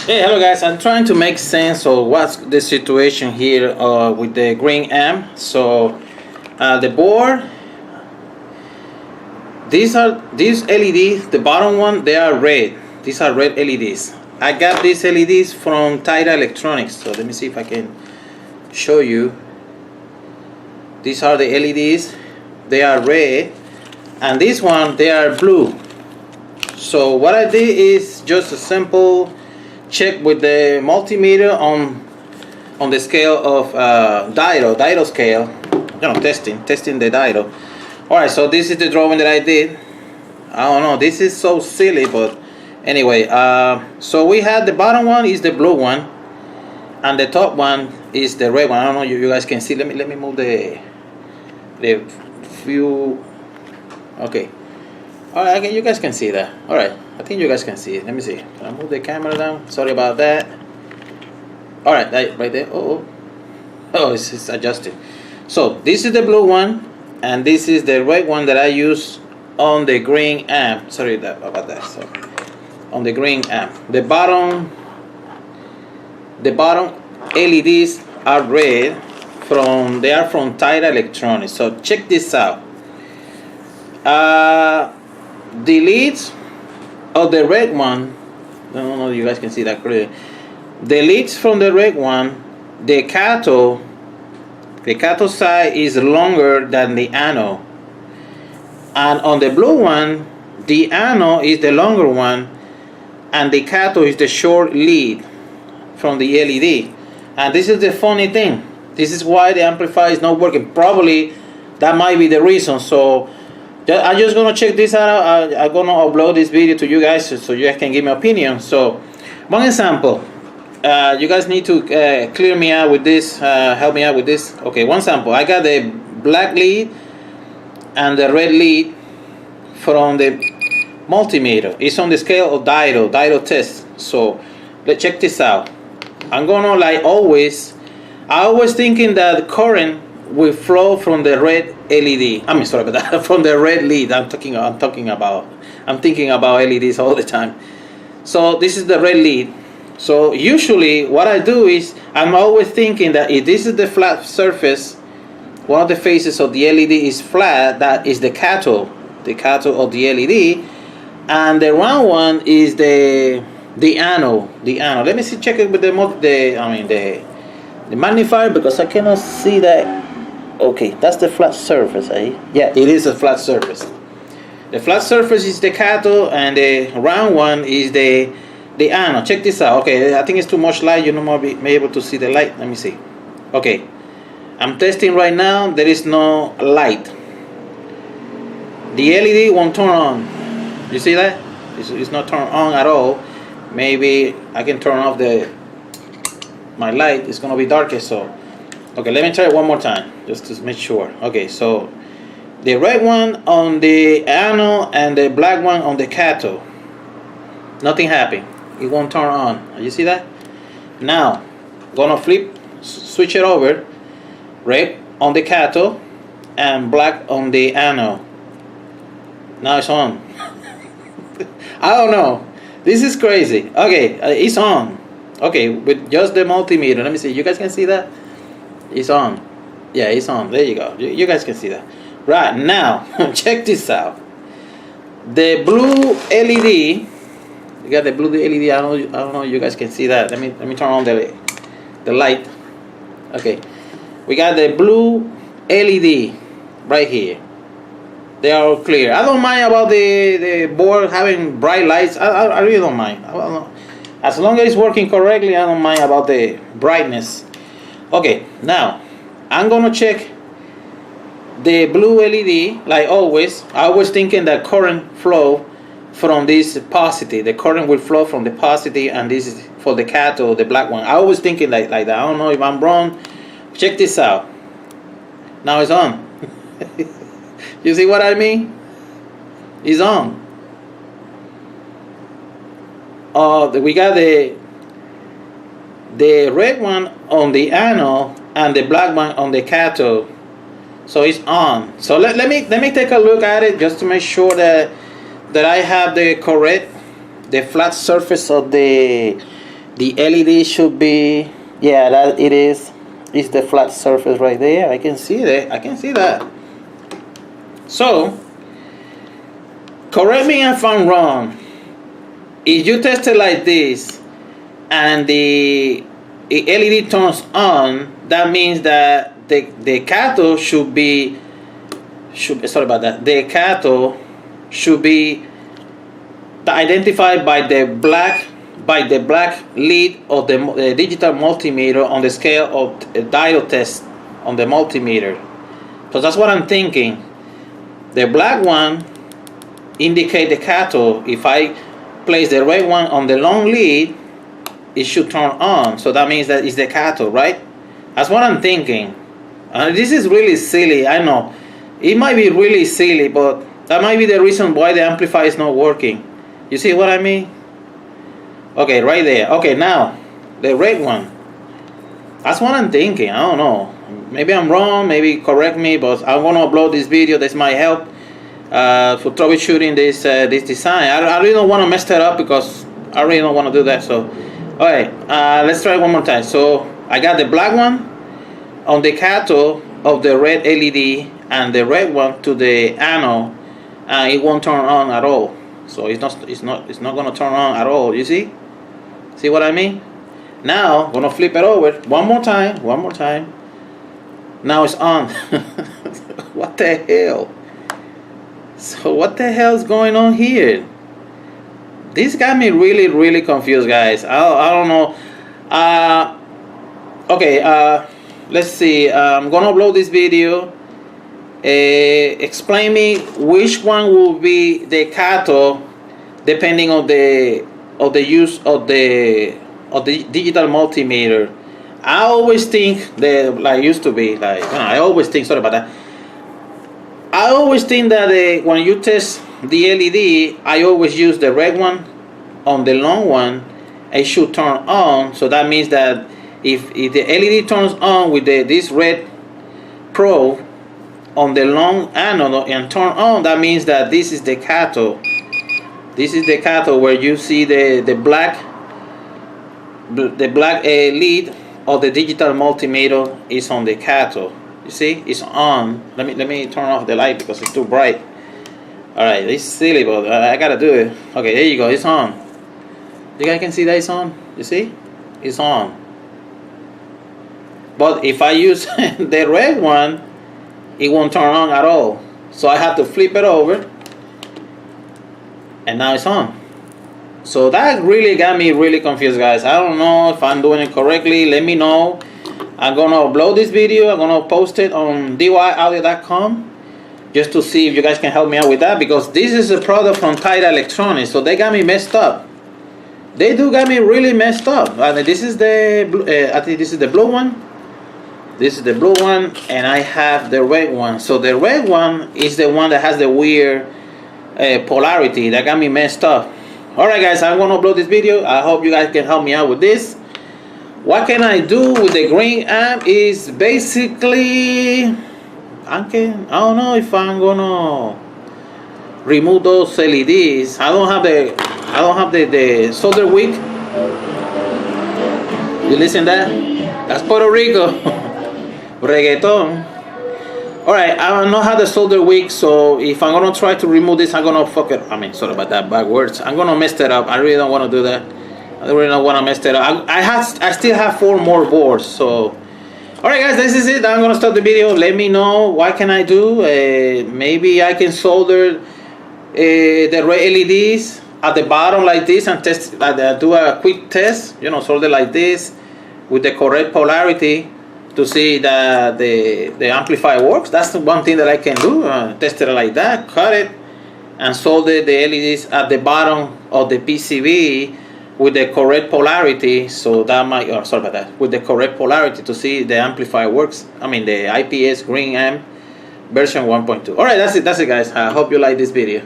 Hey, hello guys. I'm trying to make sense of what's the situation here with the green amp. So the board, these LEDs. The bottom one, they are red. These are red LEDs. I got these LEDs from Taiga Electronics. So let me see if I can show you. These are the LEDs. They are red, and this one they are blue. So what I did is just a simple check with the multimeter on the scale of diodo scale, testing the diodo. All right, so this is the drawing that I did. I don't know, this is so silly, but anyway, so we had the bottom one is the blue one, and the top one is the red one. I don't know, you guys can see. Let me move the view. Okay. Alright, you guys can see that. Alright, I think you guys can see it. Let me see. Can I move the camera down? Sorry about that. Alright, right there. Oh, it's adjusted. So, this is the blue one, and this is the red one that I use on the green amp. Sorry about that. So, on the green amp. The bottom LEDs are red. They are from Taiga Electronics. So, check this out. The leads of the red one, I don't know if you guys can see that clearly. The leads from the red one, the cathode side is longer than the anode, and on the blue one, the anode is the longer one, and the cathode is the short lead from the LED. And this is the funny thing. This is why the amplifier is not working. Probably that might be the reason. So I'm just gonna check this out. I'm gonna upload this video to you guys so you guys can give me opinion. So, one example. You guys need to clear me out with this. Help me out with this. Okay, one sample. I got the black lead and the red lead from the multimeter. It's on the scale of diodo test. So let's check this out. I'm gonna I always thinking that current will flow from the red LED. I mean, sorry about that. From the red lead. I'm thinking about LEDs all the time. So this is the red lead. So usually what I do is I'm always thinking that if this is the flat surface, one of the faces of the LED is flat, that is the cathode of the LED, and the round one is the anode. Let me see. Check it with the magnifier, because I cannot see that. Okay, that's the flat surface, eh? Yeah, it is a flat surface. The flat surface is the cathode, and the round one is the anode. Check this out. Okay, I think it's too much light. You're not be able to see the light. Let me see. Okay, I'm testing right now. There is no light. The LED won't turn on. You see that? It's not turned on at all. Maybe I can turn off my light. It's gonna be darker, so. Okay, let me try it one more time, just to make sure. Okay, so the red one on the anode and the black one on the cathode. Nothing happened. It won't turn on. You see that? Now, gonna switch it over. Red on the cathode and black on the anode. Now it's on. I don't know. This is crazy. Okay, it's on. Okay, with just the multimeter. Let me see. You guys can see that? It's on. Yeah, it's on. There you go. You guys can see that. Right, now, check this out. The blue LED. You got the blue LED. I don't know if you guys can see that. Let me turn on the light. Okay. We got the blue LED right here. They are all clear. I don't mind about the board having bright lights. I really don't mind. As long as it's working correctly, I don't mind about the brightness. Okay, now I'm gonna check the blue LED like always. I was thinking that current flow from this positive. The current will flow from the positive, and this is for the cathode, the black one. I was thinking like that. I don't know if I'm wrong. Check this out. Now it's on. You see what I mean? It's on. We got the red one on the anode and the black one on the cathode. So it's on. So let me take a look at it just to make sure that I have the flat surface of the The LED should be, yeah, that it is. It's the flat surface right there. I can see that. I can see that. So, correct me if I'm wrong. If you test it like this, and the LED turns on, that means that the cathode should be. Sorry about that. The cathode should be identified by the black lead of the digital multimeter on the scale of diode test on the multimeter. So that's what I'm thinking. The black one indicate the cathode. If I place the red one on the long lead, it should turn on. So that means that it's the cathode, right? That's what I'm thinking. This is really silly, I know. It might be really silly, but that might be the reason why the amplifier is not working. You see what I mean? Okay, right there. Okay, now the red one. That's what I'm thinking. I don't know. Maybe I'm wrong. Maybe correct me. But I'm gonna upload this video. This might help for troubleshooting this design. I really don't want to mess that up because I really don't want to do that. So, okay, let's try one more time. So I got the black one on the cathode of the red LED and the red one to the anode, and it won't turn on at all. So it's not gonna turn on at all. You see what I mean? Now I'm gonna flip it over one more time. Now it's on. What the hell? So what the hell is going on here? This got me really confused, guys. I don't know. Okay, let's see. I'm gonna upload this video. Explain me which one will be the cathode depending on the use of the digital multimeter. I always think that, like, used to be like, I always think, sorry about that. I always think that when you test the LED, I always use the red one on the long one. It should turn on. So that means that if the LED turns on with this red probe on the long anode and turn on, that means that this is the cathode. This is the cathode where you see the black lead of the digital multimeter is on the cathode. You see, it's on. Let me turn off the light because it's too bright. All right, it's silly, but I gotta do it. Okay, there you go. It's on. You guys can see that it's on. You see, it's on. But if I use the red one, it won't turn on at all. So I have to flip it over, and now it's on. So that really got me really confused, guys. I don't know if I'm doing it correctly. Let me know. I'm gonna upload this video. I'm gonna post it on dyaudio.com just to see if you guys can help me out with that, because this is a product from Taiga Electronics. So they got me messed up. They do got me really messed up. This is the I think this is the blue one. This is the blue one, and I have the red one. So the red one is the one that has the weird polarity that got me messed up. Alright, guys, I'm gonna upload this video. I hope you guys can help me out with this. What can I do with the green amp is basically I don't know if I'm gonna remove those LEDs. I don't have the solder wick. You listen to that? That's Puerto Rico. Reggaeton. Alright, I don't know how the solder wick, so if I'm gonna try to remove this, I'm gonna fuck it. I mean, sorry about that bad words. I'm gonna mess that up. I really don't want to do that. I really don't want to mess that up. I still have 4 more boards. So, alright, guys, this is it. I'm gonna stop the video. Let me know what can I do. Maybe I can solder the red LEDs at the bottom like this and test. Do a quick test. You know, solder like this with the correct polarity to see that the amplifier works. That's the one thing that I can do. Test it like that, cut it, and solder the LEDs at the bottom of the PCB with the correct polarity. So that might, sorry about that, with the correct polarity to see the amplifier works. I mean the IPS green amp version 1.2. Alright, that's it guys. I hope you like this video.